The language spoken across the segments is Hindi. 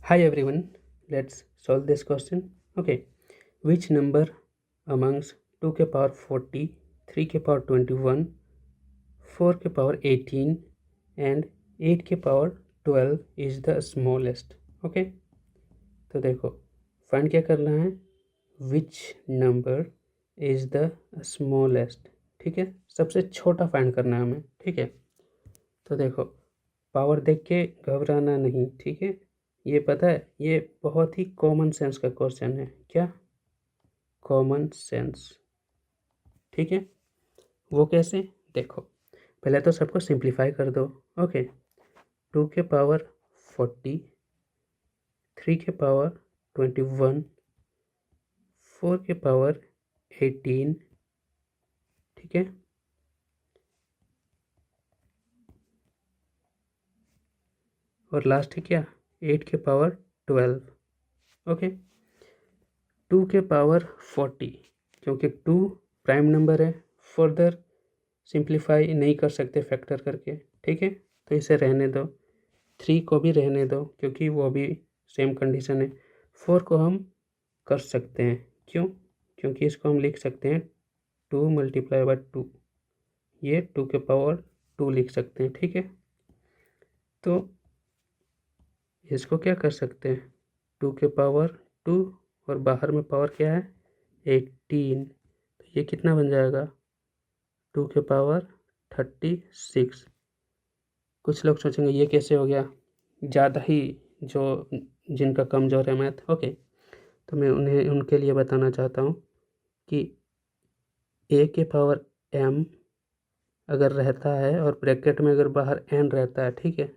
Hi everyone, let's solve this question. Okay, which number amongst 2 के power 40, 3 के power 21, 4 के power 18 and 8 के power 12 is the smallest? Okay, तो देखो फाइंड क्या करना है, which number is the smallest. ठीक है, सबसे छोटा फाइंड करना है हमें. ठीक है, तो देखो पावर देख के घबराना नहीं. ठीक है, ये पता है ये बहुत ही कॉमन सेंस का क्वेश्चन है. क्या? Common sense. ठीक है, वो कैसे? देखो पहले तो सबको सिंप्लीफाई कर दो. ओके, 2 के पावर 40, 3 के पावर 21, 4 के पावर 18. ठीक है, और लास्ट है क्या? 8 के पावर 12. ओके, 2 के पावर 40, क्योंकि 2 प्राइम नंबर है, फर्दर सिंप्लीफाई नहीं कर सकते फैक्टर करके. ठीक है, तो इसे रहने दो. 3 को भी रहने दो क्योंकि वो भी सेम कंडीशन है. 4 को हम कर सकते हैं. क्यों? क्योंकि इसको हम लिख सकते हैं 2 मल्टीप्लाई बाय 2. ये 2 के पावर 2 लिख सकते हैं. ठीक है, तो इसको क्या कर सकते हैं, 2 के पावर 2 और बाहर में पावर क्या है 18. तो ये कितना बन जाएगा 2 के पावर 36. कुछ लोग सोचेंगे ये कैसे हो गया, ज़्यादा ही जो जिनका कमज़ोर है मैथ. ओके, तो मैं उन्हें उनके लिए बताना चाहता हूँ कि ए के पावर m अगर रहता है और ब्रैकेट में अगर बाहर n रहता है, ठीक है,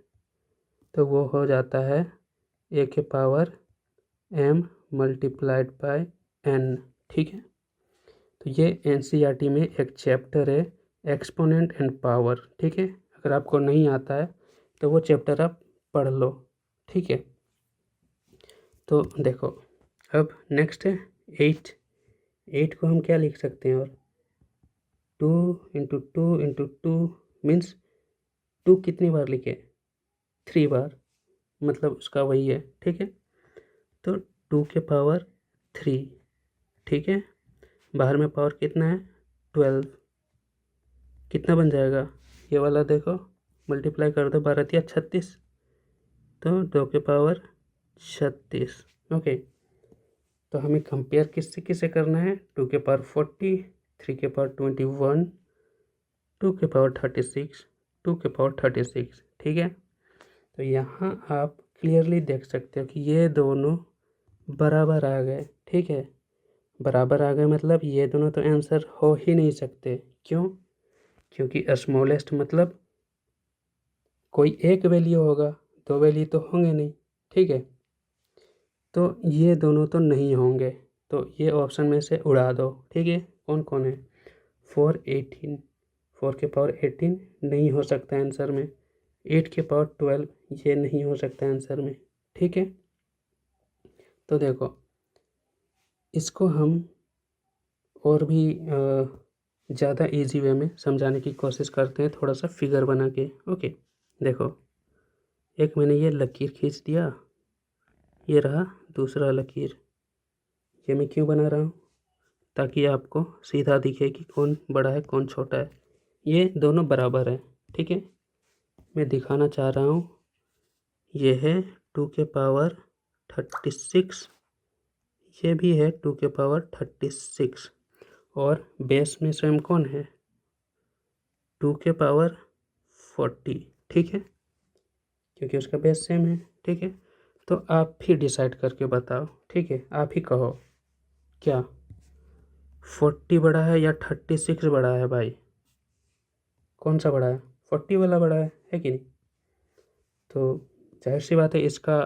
तो वो हो जाता है ए के power m multiplied by n. ठीक है, तो ये NCERT में एक चैप्टर है, एक्सपोनेंट एंड पावर. ठीक है, अगर आपको नहीं आता है तो वो चैप्टर आप पढ़ लो. ठीक है, तो देखो अब नेक्स्ट है 8. 8 को हम क्या लिख सकते हैं, और 2 मीन्स 2 कितनी बार लिखे, 3 बार, मतलब उसका वही है. ठीक है, तो 2 के पावर 3. ठीक है, बाहर में पावर कितना है 12. कितना बन जाएगा ये वाला, देखो मल्टीप्लाई कर दो, 12 या 36, तो 2 के पावर 36. ओके, तो हमें कंपेयर किससे किससे करना है, 2 के पावर 40, 3 के पावर 21, 2 के पावर 36, 2 के पावर 36. ठीक है, तो यहाँ आप क्लियरली देख सकते हो कि ये दोनों बराबर आ गए. ठीक है, बराबर आ गए मतलब ये दोनों तो आंसर हो ही नहीं सकते. क्यों? क्योंकि स्मॉलेस्ट मतलब कोई एक वैल्यू होगा, 2 वैल्यू तो होंगे नहीं. ठीक है, तो ये दोनों तो नहीं होंगे, तो ये ऑप्शन में से उड़ा दो. ठीक है, कौन कौन है, 4 18, 4 के पावर 18 नहीं हो सकता आंसर में. 8 के पावर 12 ये नहीं हो सकता आंसर में. ठीक है, तो देखो इसको हम और भी ज़्यादा इजी वे में समझाने की कोशिश करते हैं, थोड़ा सा फिगर बना के. ओके, देखो एक मैंने ये लकीर खींच दिया, ये रहा दूसरा लकीर. ये मैं क्यों बना रहा हूँ, ताकि आपको सीधा दिखे कि कौन बड़ा है कौन छोटा है. ये दोनों बराबर हैं. ठीक है, मैं दिखाना चाह रहा हूँ, ये है 2 के पावर 36, ये भी है 2 के पावर 36, और बेस में स्वयं कौन है 2 के पावर 40. ठीक है, क्योंकि उसका बेस सेम है. ठीक है, तो आप भी डिसाइड करके बताओ. ठीक है, आप ही कहो क्या 40 बड़ा है या 36 बड़ा है भाई, कौन सा बड़ा है, 40 वाला बड़ा है कि नहीं. तो जाहिर सी बात है इसका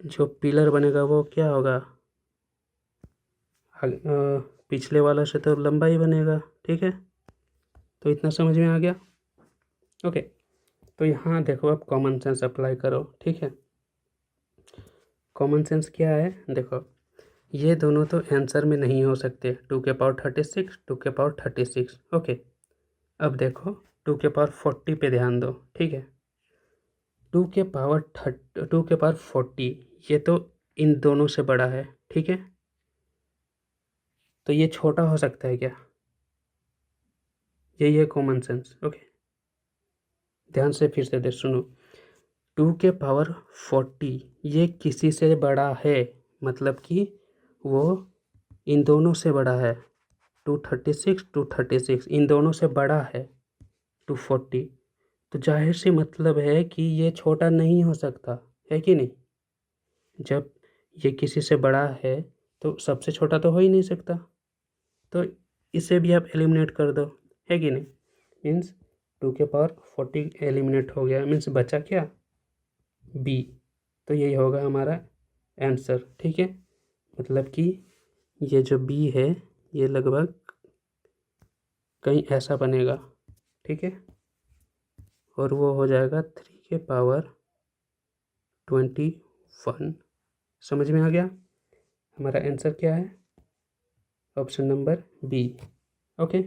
जो पिलर बनेगा वो क्या होगा, पिछले वाला से तो लंबा ही बनेगा. ठीक है, तो इतना समझ में आ गया. ओके, तो यहाँ देखो अब कॉमन सेंस अप्लाई करो. ठीक है, कॉमन सेंस क्या है, देखो ये दोनों तो आंसर में नहीं हो सकते, 2 के पावर 36, 2 के पावर 36. ओके, अब देखो 2 के पावर 40 पे ध्यान दो. ठीक है, टू के पावर 40 ये तो इन दोनों से बड़ा है, ठीक है। तो ये छोटा हो सकता है क्या? यही है कॉमन सेंस। ओके, ध्यान से फिर से सुनो। 2 के पावर 40 ये किसी से बड़ा है, मतलब कि वो इन दोनों से बड़ा है। 236 इन दोनों से बड़ा है 240। तो जाहिर सी मतलब है कि ये छोटा नहीं हो सकता, है कि नहीं। जब ये किसी से बड़ा है तो सबसे छोटा तो हो ही नहीं सकता। तो इसे भी आप एलिमिनेट कर दो, है कि नहीं। मीन्स 2 के पावर 40 एलिमिनेट हो गया, मीन्स बचा क्या? बी। तो यही होगा हमारा आंसर, ठीक है। मतलब कि ये जो बी है ये लगभग कहीं ऐसा बनेगा, ठीक है। और वो हो जाएगा 3 के पावर 21। समझ में आ गया? हमारा आंसर क्या है? Option number B. ओके।